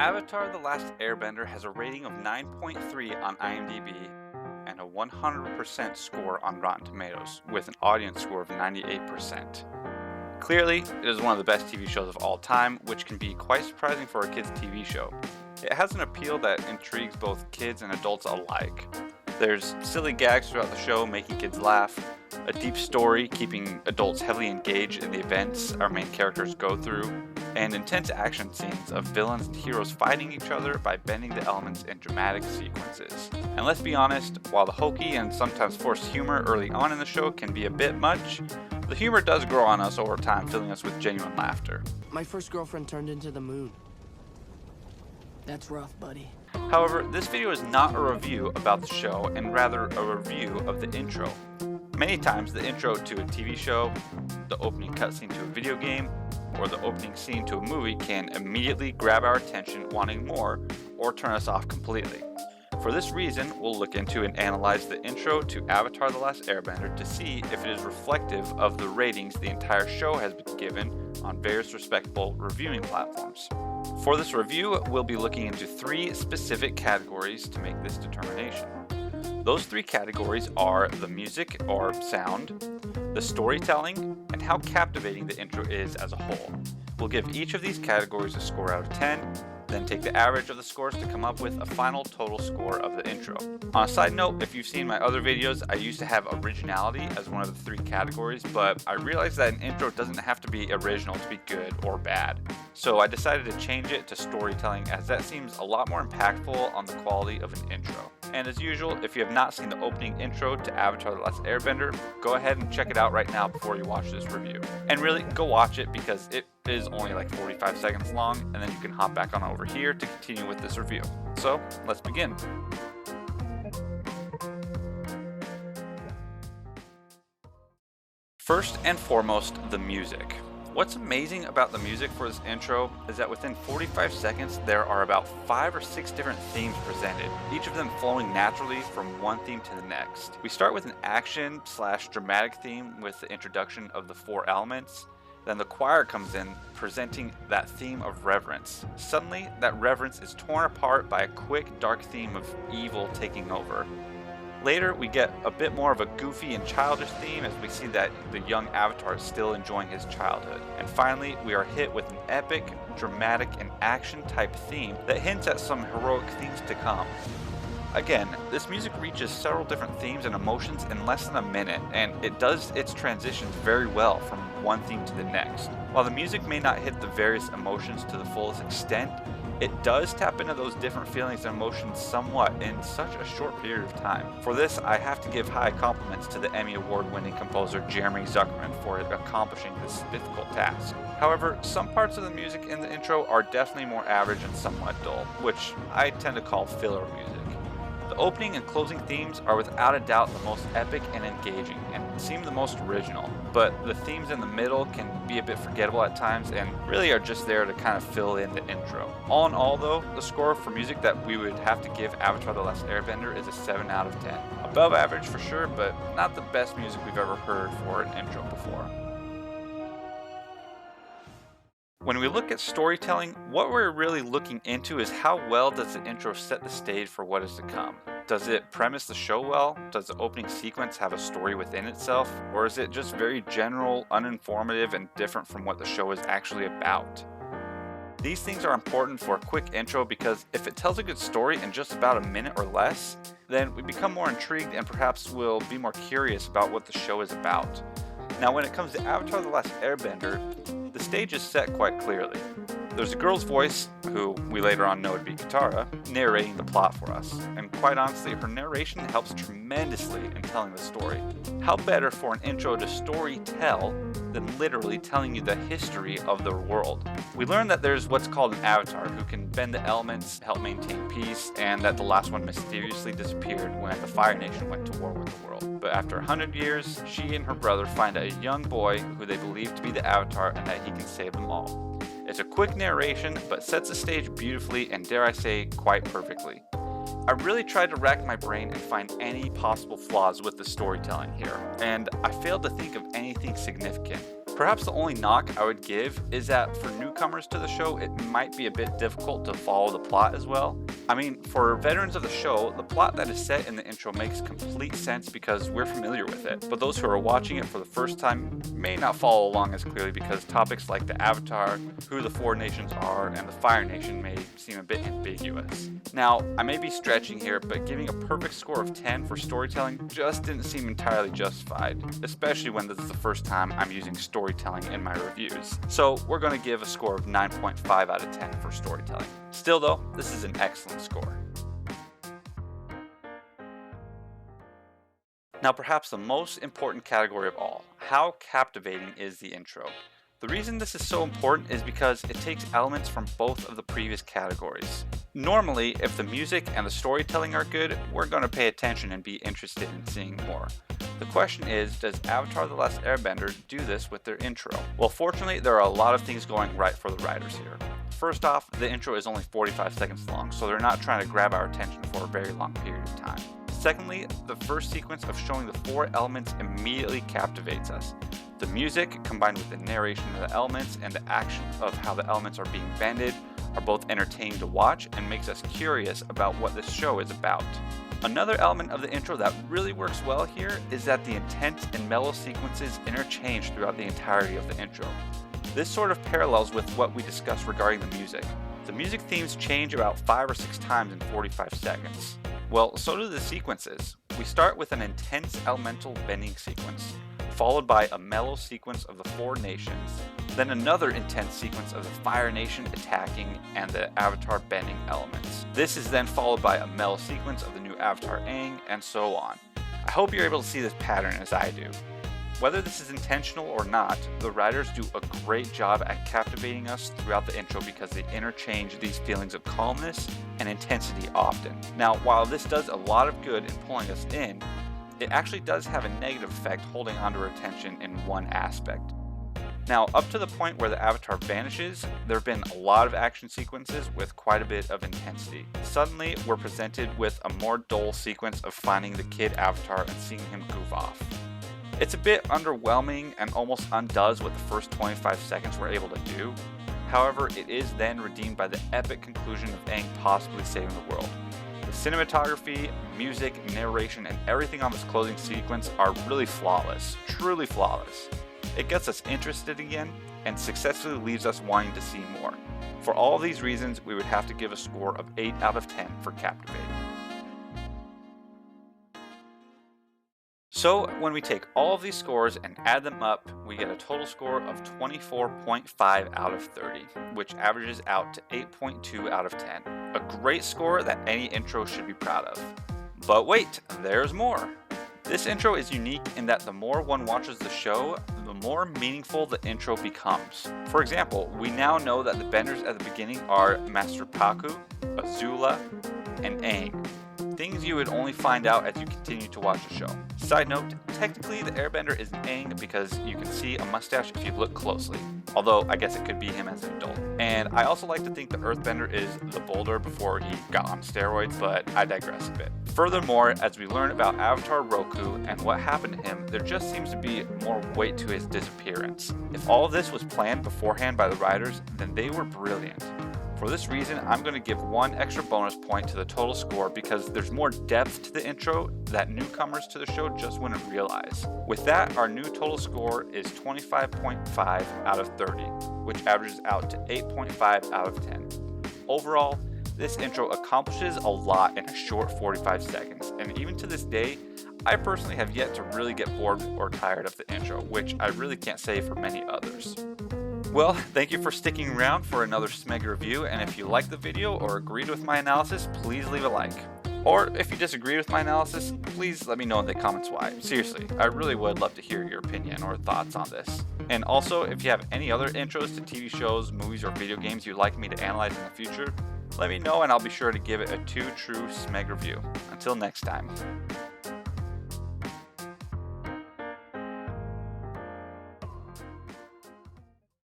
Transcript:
Avatar the Last Airbender has a rating of 9.3 on IMDb and a 100% score on Rotten Tomatoes, with an audience score of 98%. Clearly, it is one of the best TV shows of all time, which can be quite surprising for a kids' TV show. It has an appeal that intrigues both kids and adults alike. There's silly gags throughout the show making kids laugh, a deep story keeping adults heavily engaged in the events our main characters go through, and intense action scenes of villains and heroes fighting each other by bending the elements in dramatic sequences. And let's be honest, while the hokey and sometimes forced humor early on in the show can be a bit much, the humor does grow on us over time, filling us with genuine laughter. My first girlfriend turned into the moon. That's rough, buddy. However, this video is not a review about the show, and rather a review of the intro. Many times, the intro to a TV show, the opening cutscene to a video game, or the opening scene to a movie can immediately grab our attention wanting more, or turn us off completely. For this reason, we'll look into and analyze the intro to Avatar the Last Airbender to see if it is reflective of the ratings the entire show has been given on various respectable reviewing platforms. For this review, we'll be looking into 3 specific categories to make this determination. Those 3 categories are the music or sound, the storytelling, and how captivating the intro is as a whole. We'll give each of these categories a score out of 10, then take the average of the scores to come up with a final total score of the intro. On a side note, if you've seen my other videos, I used to have originality as one of the 3 categories, but I realized that an intro doesn't have to be original to be good or bad. So I decided to change it to storytelling, as that seems a lot more impactful on the quality of an intro. And as usual, if you have not seen the opening intro to Avatar the Last Airbender, go ahead and check it out right now before you watch this review. And really, go watch it because it is only like 45 seconds long, and then you can hop back on over here to continue with this review. So, let's begin. First and foremost, the music. What's amazing about the music for this intro is that within 45 seconds there are about 5 or 6 different themes presented, each of them flowing naturally from one theme to the next. We start with an action/dramatic theme with the introduction of the 4 elements. Then the choir comes in, presenting that theme of reverence. Suddenly, that reverence is torn apart by a quick, dark theme of evil taking over. Later, we get a bit more of a goofy and childish theme as we see that the young Avatar is still enjoying his childhood. And finally, we are hit with an epic, dramatic, and action-type theme that hints at some heroic things to come. Again, this music reaches several different themes and emotions in less than a minute, and it does its transitions very well from one theme to the next. While the music may not hit the various emotions to the fullest extent, it does tap into those different feelings and emotions somewhat in such a short period of time. For this, I have to give high compliments to the Emmy Award-winning composer Jeremy Zuckerman for accomplishing this difficult task. However, some parts of the music in the intro are definitely more average and somewhat dull, which I tend to call filler music. The opening and closing themes are without a doubt the most epic and engaging, and seem the most original, but the themes in the middle can be a bit forgettable at times and really are just there to kind of fill in the intro. All in all though, the score for music that we would have to give Avatar the Last Airbender is a 7 out of 10. Above average for sure, but not the best music we've ever heard for an intro before. When we look at storytelling, what we're really looking into is how well does the intro set the stage for what is to come. Does it premise the show well? Does the opening sequence have a story within itself? Or is it just very general, uninformative, and different from what the show is actually about? These things are important for a quick intro because if it tells a good story in just about a minute or less, then we become more intrigued and perhaps will be more curious about what the show is about. Now when it comes to Avatar the Last Airbender, the stage is set quite clearly. There's a girl's voice, who we later on know to be Katara, narrating the plot for us, and quite honestly, her narration helps tremendously in telling the story. How better for an intro to story tell than literally telling you the history of the world? We learn that there's what's called an avatar who can bend the elements, help maintain peace, and that the last one mysteriously disappeared when the Fire Nation went to war with the world. But after 100 years, she and her brother find a young boy who they believe to be the Avatar and that he can save them all. It's a quick narration, but sets the stage beautifully and dare I say, quite perfectly. I really tried to rack my brain and find any possible flaws with the storytelling here, and I failed to think of anything significant. Perhaps the only knock I would give is that for newcomers to the show, it might be a bit difficult to follow the plot as well. I mean, for veterans of the show, the plot that is set in the intro makes complete sense because we're familiar with it. But those who are watching it for the first time may not follow along as clearly because topics like the Avatar, who the four nations are, and the Fire Nation may seem a bit ambiguous. Now, I may be stretching here, but giving a perfect score of 10 for storytelling just didn't seem entirely justified, especially when this is the first time I'm using storytelling in my reviews. So we're going to give a score of 9.5 out of 10 for storytelling. Still though, this is an excellent score. Now perhaps the most important category of all, how captivating is the intro? The reason this is so important is because it takes elements from both of the previous categories. Normally, if the music and the storytelling are good, we're going to pay attention and be interested in seeing more. The question is, does Avatar the Last Airbender do this with their intro? Well, fortunately, there are a lot of things going right for the writers here. First off, the intro is only 45 seconds long, so they're not trying to grab our attention for a very long period of time. Secondly, the first sequence of showing the four elements immediately captivates us. The music, combined with the narration of the elements and the action of how the elements are being bended, are both entertaining to watch and makes us curious about what this show is about. Another element of the intro that really works well here is that the intense and mellow sequences interchange throughout the entirety of the intro. This sort of parallels with what we discussed regarding the music. The music themes change about 5 or 6 times in 45 seconds. Well, so do the sequences. We start with an intense elemental bending sequence, followed by a mellow sequence of the four nations, then another intense sequence of the Fire Nation attacking and the Avatar bending elements. This is then followed by a mellow sequence of the new Avatar Aang, and so on. I hope you're able to see this pattern as I do. Whether this is intentional or not, the writers do a great job at captivating us throughout the intro because they interchange these feelings of calmness and intensity often. Now, while this does a lot of good in pulling us in, it actually does have a negative effect holding onto our attention in one aspect. Now, up to the point where the Avatar vanishes, there have been a lot of action sequences with quite a bit of intensity. Suddenly, we're presented with a more dull sequence of finding the kid Avatar and seeing him goof off. It's a bit underwhelming and almost undoes what the first 25 seconds were able to do. However, it is then redeemed by the epic conclusion of Aang possibly saving the world. The cinematography, music, narration, and everything on this closing sequence are really flawless, truly flawless. It gets us interested again and successfully leaves us wanting to see more. For all of these reasons, we would have to give a score of 8 out of 10 for captivating. So when we take all of these scores and add them up, we get a total score of 24.5 out of 30, which averages out to 8.2 out of 10. A great score that any intro should be proud of. But wait, there's more. This intro is unique in that the more one watches the show, the more meaningful the intro becomes. For example, we now know that the benders at the beginning are Master Paku, Azula, and Aang. Things you would only find out as you continue to watch the show. Side note, technically the airbender is Aang because you can see a mustache if you look closely. Although I guess it could be him as an adult. And I also like to think the earthbender is the boulder before he got on steroids, but I digress a bit. Furthermore, as we learn about Avatar Roku and what happened to him, there just seems to be more weight to his disappearance. If all of this was planned beforehand by the writers, then they were brilliant. For this reason, I'm going to give one extra bonus point to the total score because there's more depth to the intro that newcomers to the show just wouldn't realize. With that, our new total score is 25.5 out of 30, which averages out to 8.5 out of 10. Overall, this intro accomplishes a lot in a short 45 seconds, and even to this day, I personally have yet to really get bored or tired of the intro, which I really can't say for many others. Well, thank you for sticking around for another SMEG review, and if you liked the video or agreed with my analysis, please leave a like. Or if you disagree with my analysis, please let me know in the comments why. Seriously, I really would love to hear your opinion or thoughts on this. And also, if you have any other intros to TV shows, movies, or video games you'd like me to analyze in the future, let me know and I'll be sure to give it a true SMEG review. Until next time.